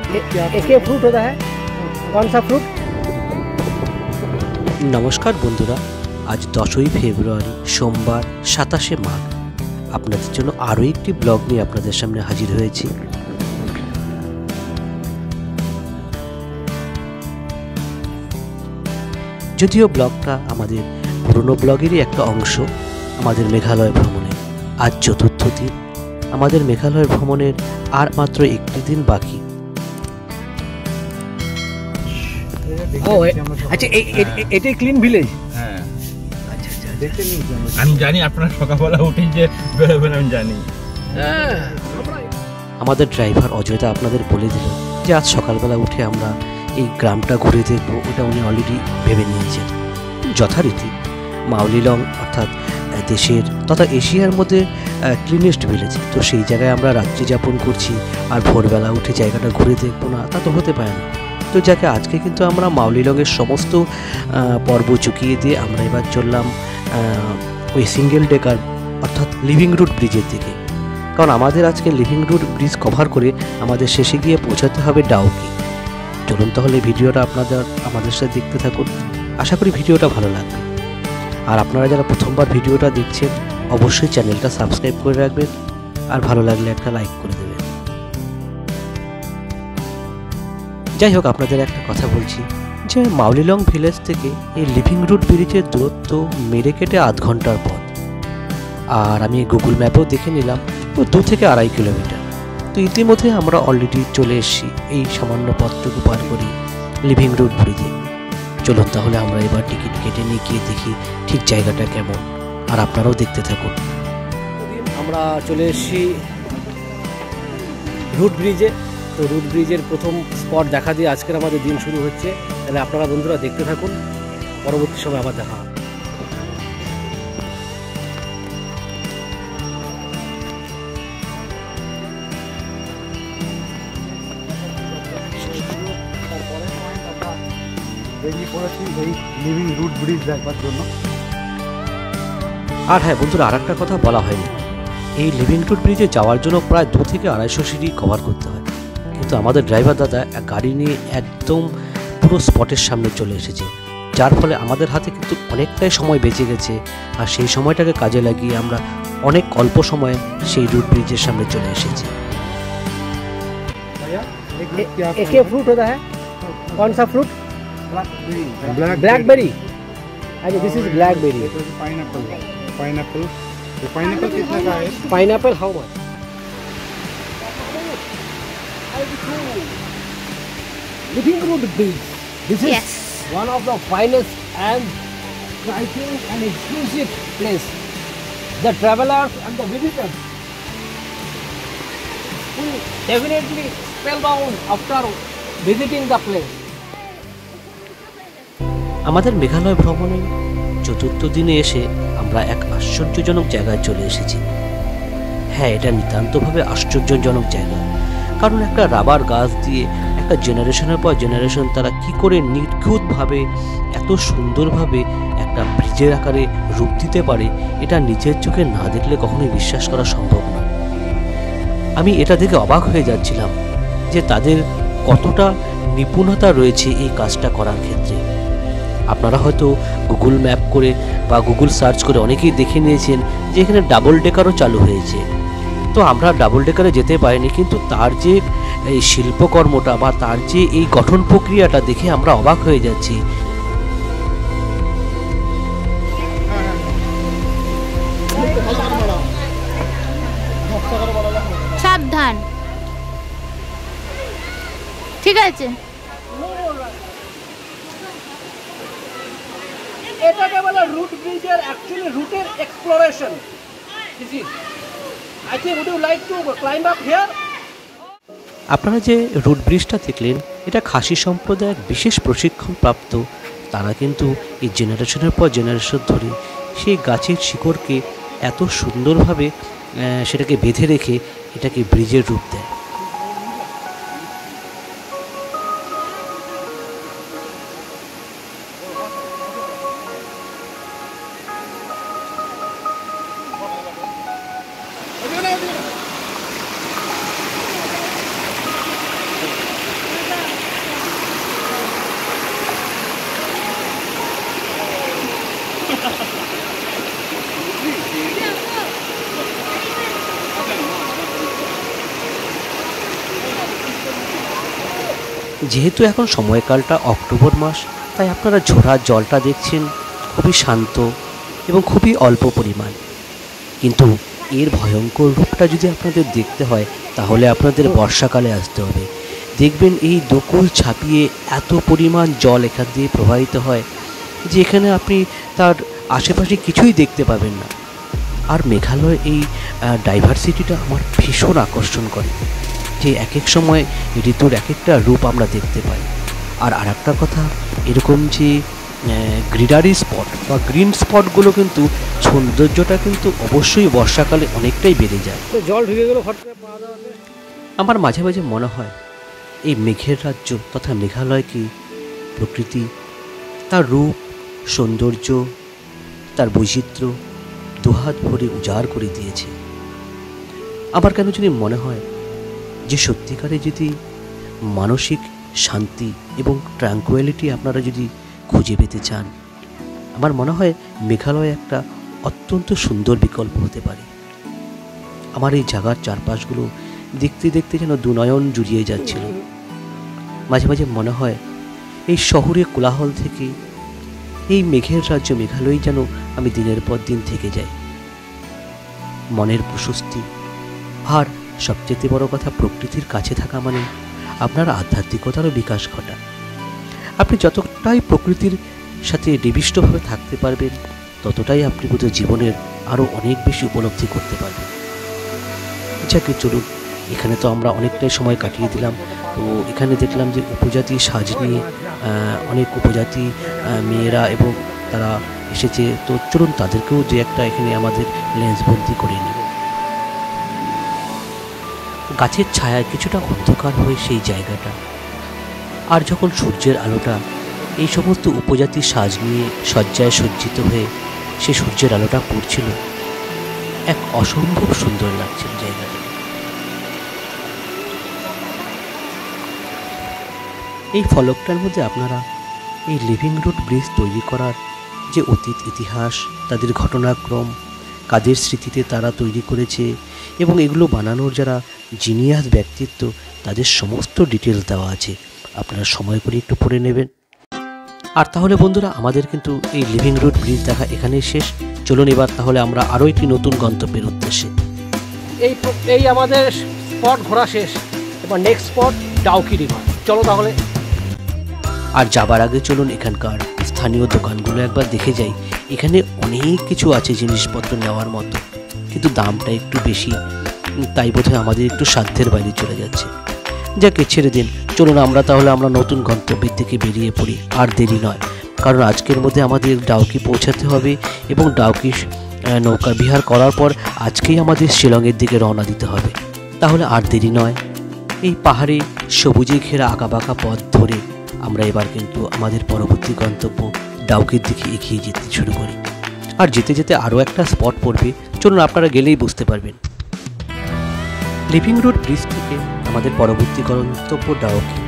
एक फ्रूट होता है, कौन सा फ्रूट? নমস্কার বন্ধুরা, আজ 10ই ফেব্রুয়ারি সোমবার 27শে মাঘ আপনাদের জন্য আরও একটি ব্লগ নিয়ে আপনাদের সামনে হাজির হয়েছি। যদিও ব্লগটা আমাদের পুরনো ব্লগেরই একটা অংশ, আমাদের মেঘালয় ভ্রমণে আজ চতুর্থ দিন। আমাদের মেঘালয় ভ্রমণের আর মাত্র একটি দিন বাকি। আচ্ছা, এটাই ক্লিন ভিলেজ? হ্যাঁ, আমি জানি আপনারা সকালবেলা উঠেই যে বেরোবেন, আমি জানি। আমাদের ড্রাইভার অজয়দা আপনাদের বলে দিল যে আজ সকালবেলা উঠে আমরা এই গ্রামটা ঘুরে দেখব, ওটা উনি অলরেডি ভেবে নিয়েছেন। যথারীতি মাউলিলং অর্থাৎ দেশের তথা এশিয়ার মধ্যে ক্লিনেস্ট ভিলেজ, তো সেই জায়গায় আমরা রাত্রি যাপন করছি আর ভোরবেলা উঠে জায়গাটা ঘুরে দেখবো না, তা তো হতে পারে না। তো যাকে আজকে কিন্তু আমরা মাউলিলংয়ের সমস্ত পর্ব চুকিয়ে দিয়ে আমরা এবার চললাম ওই সিঙ্গেল ডেকার অর্থাৎ লিভিং রুট ব্রিজের দিকে, কারণ আমাদের আজকে লিভিং রুট ব্রিজ কভার করে আমাদের শেষে গিয়ে পৌঁছাতে হবে ডাউকি। চলুন তাহলে ভিডিওটা আমাদের সাথে দেখতে থাকুন, আশা করি ভিডিওটা ভালো লাগবে। আর আপনারা যারা প্রথমবার ভিডিওটা দেখছেন অবশ্যই চ্যানেলটা সাবস্ক্রাইব করে রাখবেন, আর ভালো লাগলে একটা লাইক করে দেবেন। যাই হোক, আপনাদের একটা কথা বলছি যে মাউলিলং ভিলেজ থেকে এই লিভিং রুট ব্রিজের দূরত্ব মেরে কেটে আধ ঘন্টার পথ, আর আমি গুগল ম্যাপেও দেখে নিলাম 2 থেকে 2.5 কিলোমিটার। তো ইতিমধ্যে আমরা অলরেডি চলে এসেছি এই সামান্য পথটুকু পার করি লিভিং রুট ব্রিজে। চলুন তাহলে আমরা এবার টিকিট কেটে নিয়ে গিয়ে দেখি ঠিক জায়গাটা কেমন, আর আপনারাও দেখতে থাকুন। আমরা চলে এসেছি রুট ব্রিজে। তো রুট ব্রিজের প্রথম স্পট দেখা দিয়ে আজকের আমাদের দিন শুরু হচ্ছে। তাহলে আপনারা বন্ধুরা দেখতে থাকুন, পরবর্তী সময় আবার দেখা। লিভিং রুট ব্রিজ দেখবার জন্য। আর হ্যাঁ বন্ধুরা, আর একটা কথা বলা হয়নি, এই লিভিং রুট ব্রিজে যাওয়ার জন্য প্রায় 2 থেকে 250 সিঁড়ি কভার করতে হয়, কিন্তু আমাদের ড্রাইভার দাদা গাড়ি নিয়ে একদম পুরো স্পটের সামনে চলে এসেছে, যার ফলে আমাদের হাতে কিন্তু অনেকটাই সময় বেঁচে গেছে। আর সেই সময়টাকে কাজে লাগিয়ে আমরা অনেক অল্প সময়ে সেই রুট ব্রিজের সামনে চলে এসেছি। एक फ्रूट होता है, कौन सा फ्रूट? ब्लैकबेरी। अच्छा, this is blackberry. Pineapple. Pineapple कितने का है? Pineapple how much? Living Root Bridge. This is one of the finest and striking and exclusive place. The travelers and the visitors will definitely spellbound after visiting the place. আমাদের মেঘালয় ভ্রমণে চতুর্থ দিনে এসে আমরা এক আশ্চর্যজনক জায়গায় চলে এসেছি। হ্যাঁ, এটা নিতান্তভাবে আশ্চর্যজনক জায়গা, কারণ একটা রাবার গাছ দিয়ে একটা জেনারেশনের পর জেনারেশন তারা কি করে নিখুঁতভাবে এত সুন্দরভাবে একটা ব্রিজের আকারে রূপ দিতে পারে, এটা নিজের চোখে না দেখলে কখনোই বিশ্বাস করা সম্ভব না। আমি এটা দেখে অবাক হয়ে যাচ্ছিলাম যে তাদের কতটা নিপুণতা রয়েছে এই কাজটা করার ক্ষেত্রে। আপনারা হয়তো গুগল ম্যাপ করে বা গুগল সার্চ করে অনেকেই দেখে নিয়েছেন যে এখানে ডাবল ডেকারও চালু হয়েছে। তো আমরা ডাবল ডেকারে যেতে পারিনি, কিন্তু তার যে এই শিল্পকর্মটা বা তার যে এই গঠন প্রক্রিয়াটা দেখে আমরা অবাক হয়ে যাচ্ছি। সাবধান, ঠিক আছে? এটাকে বলে রুট ব্রিজের অ্যাকচুয়ালি রুটের exploration. This is, I think, would you like to climb up here? আপনারা যে রুট ব্রিজটা দেখলেন, এটা খাসি সম্প্রদায়ের বিশেষ প্রশিক্ষণপ্রাপ্ত। তারা কিন্তু এই জেনারেশনের পর জেনারেশন ধরে সেই গাছের শিকড়কে এত সুন্দরভাবে সেটাকে বেঁধে রেখে এটাকে ব্রিজের রূপ দেয়। যেহেতু এখন সময়কালটা অক্টোবর মাস, তাই আপনারা ঝোড়ার জলটা দেখছেন খুবই শান্ত এবং খুবই অল্প পরিমাণ। কিন্তু এর ভয়ঙ্কর রূপটা যদি আপনাদের দেখতে হয় তাহলে আপনাদের বর্ষাকালে আসতে হবে। দেখবেন এই দোকুল ছাপিয়ে এত পরিমাণ জল এখান দিয়ে প্রবাহিত হয় যে এখানে আপনি তার আশেপাশে কিছুই দেখতে পাবেন না। আর মেঘালয় এই ডাইভার্সিটিটা আমার ভীষণ আকর্ষণ করে, যে এক এক সময় ঋতুর এক একটা রূপ আমরা দেখতে পাই। আর একটা কথা, এরকম যে গ্রিনারি স্পট বা গ্রিন স্পটগুলো কিন্তু সৌন্দর্যটা কিন্তু অবশ্যই বর্ষাকালে অনেকটাই বেড়ে যায়। জল ঢুকে গেল ফট করে পা দেওয়াতে। আমার মাঝে মাঝে মনে হয় এই মেঘের রাজ্য তথা মেঘালয়কে প্রকৃতি তার রূপ, সৌন্দর্য, তার বৈচিত্র্য দুহাত ভরে উজাড় করে দিয়েছে। আমার কেন যদি মনে হয় যে সত্যিকারে যদি মানসিক শান্তি এবং ট্র্যাঙ্কুয়ালিটি আপনারা যদি খুঁজে পেতে চান, আমার মনে হয় মেঘালয় একটা অত্যন্ত সুন্দর বিকল্প হতে পারে। আমার এই জায়গার চারপাশগুলো দেখতে দেখতে যেন দুনয়ন জুড়িয়ে যাচ্ছিল। মাঝে মাঝে মনে হয় এই শহুরে কোলাহল থেকে এই মেঘের রাজ্য মেঘালয় যেন আমি দিনের পর দিন থেকে যাই। মনের প্রশস্তি আর সবচেয়ে বড় কথা, প্রকৃতির কাছে থাকা মানে আপনার আধ্যাত্মিকতারও বিকাশ ঘটা। আপনি যতটাই প্রকৃতির সাথে নিবিষ্টভাবে থাকতে পারবেন ততটাই আপনি বোধহয় জীবনের আরও অনেক বেশি উপলব্ধি করতে পারবেন। যাকে চলুন, এখানে তো আমরা অনেকটাই সময় কাটিয়ে দিলাম। তো এখানে দেখলাম যে উপজাতি সাজ নিয়ে অনেক উপজাতি মেয়েরা এবং তারা এসেছে। তো চলুন তাদেরকেও যে একটা এখানে আমাদের লেন্সবন্দি করে নিই। গাছের ছায়ায় কিছুটা অন্ধকার হয়ে সেই জায়গাটা, আর যখন সূর্যের আলোটা এই সমস্ত উপজাতি সাজ নিয়ে সজ্জায় সজ্জিত হয়ে সে সূর্যের আলোটা পড়ছিল, এক অসম্ভব সুন্দর লাগছিল জায়গাটা। এই ফলকটার মধ্যে আপনারা এই লিভিং রুট ব্রিজ তৈরি করার যে অতীত ইতিহাস, তাদের ঘটনাক্রম, কাদের স্মৃতিতে তারা তৈরি করেছে এবং এগুলো বানানোর যারা জিনিয়াস ব্যক্তিত্ব, তাদের সমস্ত ডিটেলস দেওয়া আছে। আপনারা সময় করে একটু পড়ে নেবেন। আর তাহলে বন্ধুরা, আমাদের কিন্তু এই লিভিং রুট ব্রিজ দেখা এখানেই শেষ। চলুন এবার তাহলে আমরা আরও একটি নতুন গন্তব্যের উদ্দেশ্যে। এই আমাদের স্পট ঘোরা শেষ, এবার নেক্সট স্পট ডাউকি রিভার। চলো তাহলে। আর যাবার আগে চলুন এখানকার স্থানীয় দোকানগুলো একবার দেখে যাই। এখানে অনেক কিছু আছে জিনিসপত্র নেওয়ার মতো, কিন্তু দামটা একটু বেশি, তাই বোধহয় আমাদের একটু সাধ্যের বাইরে চলে যাচ্ছে। যাকে ছেড়ে দিন, চলুন আমরা তাহলে আমরা নতুন গন্তব্যের দিকে বেরিয়ে পড়ি। আর দেরি নয়, কারণ আজকের মধ্যে আমাদের ডাউকি পৌঁছাতে হবে এবং ডাউকি নৌকা বিহার করার পর আজকেই আমাদের শিলংয়ের দিকে রওনা দিতে হবে। তাহলে আর দেরি নয়, এই পাহাড়ে সবুজে ঘেরা আঁকাবাঁকা পথ ধরে আমরা এবার কিন্তু আমাদের পরবর্তী গন্তব্য ডাউকির দিকে এগিয়ে যেতে শুরু করি। আর যেতে যেতে আরও একটা স্পট পড়বে, চলুন আপনারা গেলেই বুঝতে পারবেন। লিভিং রুট ব্রিজ থেকে আমাদের পরবর্তী গন্তব্য ডাউকি,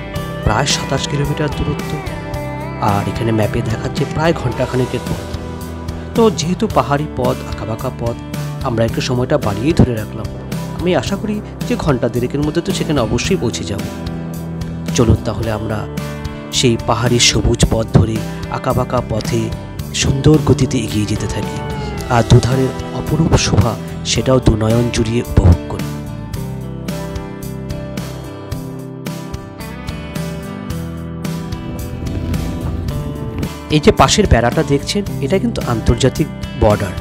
প্রায় 27 কিলোমিটার দূরত্ব। আর এখানে ম্যাপে দেখাচ্ছে প্রায় ঘন্টাখানেকের পথ। তো যেহেতু পাহাড়ি পথ, আঁকাবাঁকা পথ, আমরা একটু সময়টা বাড়িয়েই ধরে রাখলাম। আমি আশা করি যে ঘন্টা দেড়েকের মধ্যে তো সেখানে অবশ্যই পৌঁছে যাব। চলুন তাহলে আমরা সেই পাহাড়ি সবুজ পথ ধরে আঁকাবাঁকা পথে সুন্দর গতিতে এগিয়ে যেতে থাকি, আর দুধারের অপরূপ শোভা সেটাও দুনয়ন জুড়িয়ে উপভোগ করি। এই যে পাশের বেড়াটা দেখছেন, এটা কিন্তু আন্তর্জাতিক বর্ডার।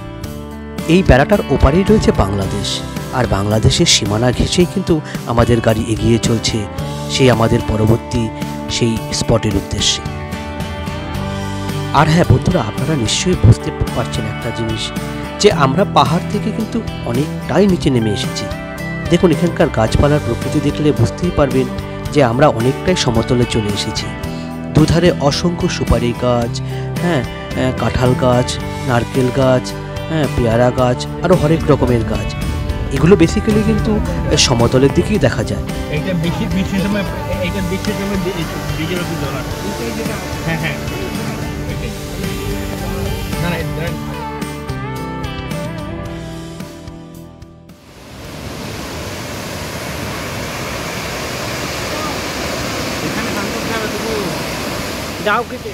এই বেড়াটার ওপারেই রয়েছে বাংলাদেশ, আর বাংলাদেশের সীমানা ঘেঁষেই কিন্তু আমাদের গাড়ি এগিয়ে চলছে সেই আমাদের পরবর্তী সেই স্পটের উদ্দেশ্যে। আর হ্যাঁ বন্ধুরা, আপনারা নিশ্চয়ই বুঝতে পারছেন একটা জিনিস, যে আমরা পাহাড় থেকে কিন্তু অনেকটাই নিচে নেমে এসেছি। দেখুন এখানকার গাছপালার প্রকৃতি দেখলে বুঝতেই পারবেন যে আমরা অনেকটাই সমতলে চলে এসেছি। দুধারে অসংখ্য সুপারি গাছ, কাঁঠাল গাছ, নারকেল গাছ, পেয়ারা গাছ, আরও হরেক রকমের গাছ। এগুলো বেসিক্যালি কিন্তু সমতলের দিকেই দেখা যায়। এইটা বেশি বৃষ্টির সময়, এইটা বৃষ্টির সময় বীজের উপর জল আসে। হ্যাঁ হ্যাঁ, না না, এখানে ধান যাও খেতে।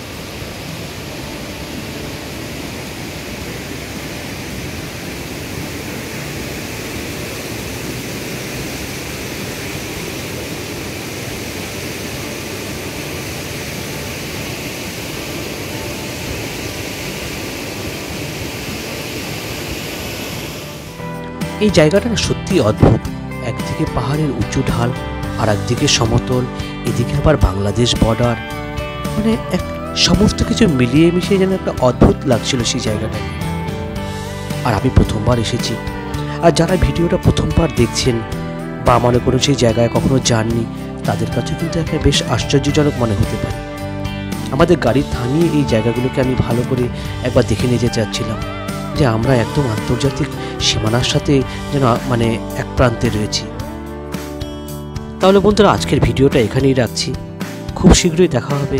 এই জায়গাটা না সত্যি অদ্ভুত। একদিকে পাহাড়ের উঁচু ঢাল, আর একদিকে সমতল, এদিকে আবার বাংলাদেশ বর্ডার, মানে এক সমস্ত কিছু মিলিয়ে মিশিয়ে যেন একটা অদ্ভুত লাগছিল সেই জায়গাটাকে। আর আমি প্রথমবার এসেছি, আর যারা ভিডিওটা প্রথমবার দেখছেন বা মনে করুন সেই জায়গায় কখনো যাননি, তাদের কাছে কিন্তু একটা বেশ আশ্চর্যজনক মনে হতে পারে। আমাদের গাড়ি থামিয়ে এই জায়গাগুলোকে আমি ভালো করে একবার দেখে নিতে চাচ্ছিলাম, যে আমরা একদম আন্তর্জাতিক সীমানার সাথে যেন মানে এক প্রান্তে রয়েছি। তাহলে বন্ধুরা, আজকের ভিডিওটা এখানেই রাখছি। খুব শীঘ্রই দেখা হবে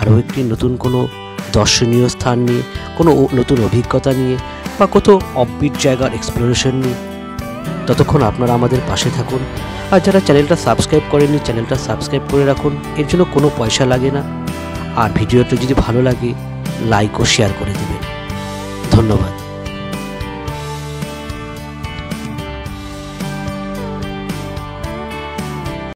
আরও একটি নতুন কোনো দর্শনীয় স্থান নিয়ে, কোনো নতুন অভিজ্ঞতা নিয়ে, বা কত অফবিট জায়গার এক্সপ্লোরেশন নিয়ে। ততক্ষণ আপনারা আমাদের পাশে থাকুন। আর যারা চ্যানেলটা সাবস্ক্রাইব করেননি, চ্যানেলটা সাবস্ক্রাইব করে রাখুন, এর জন্য কোনো পয়সা লাগে না। আর ভিডিওটা যদি ভালো লাগে লাইক ও শেয়ার করে দেবেন। ধন্যবাদ।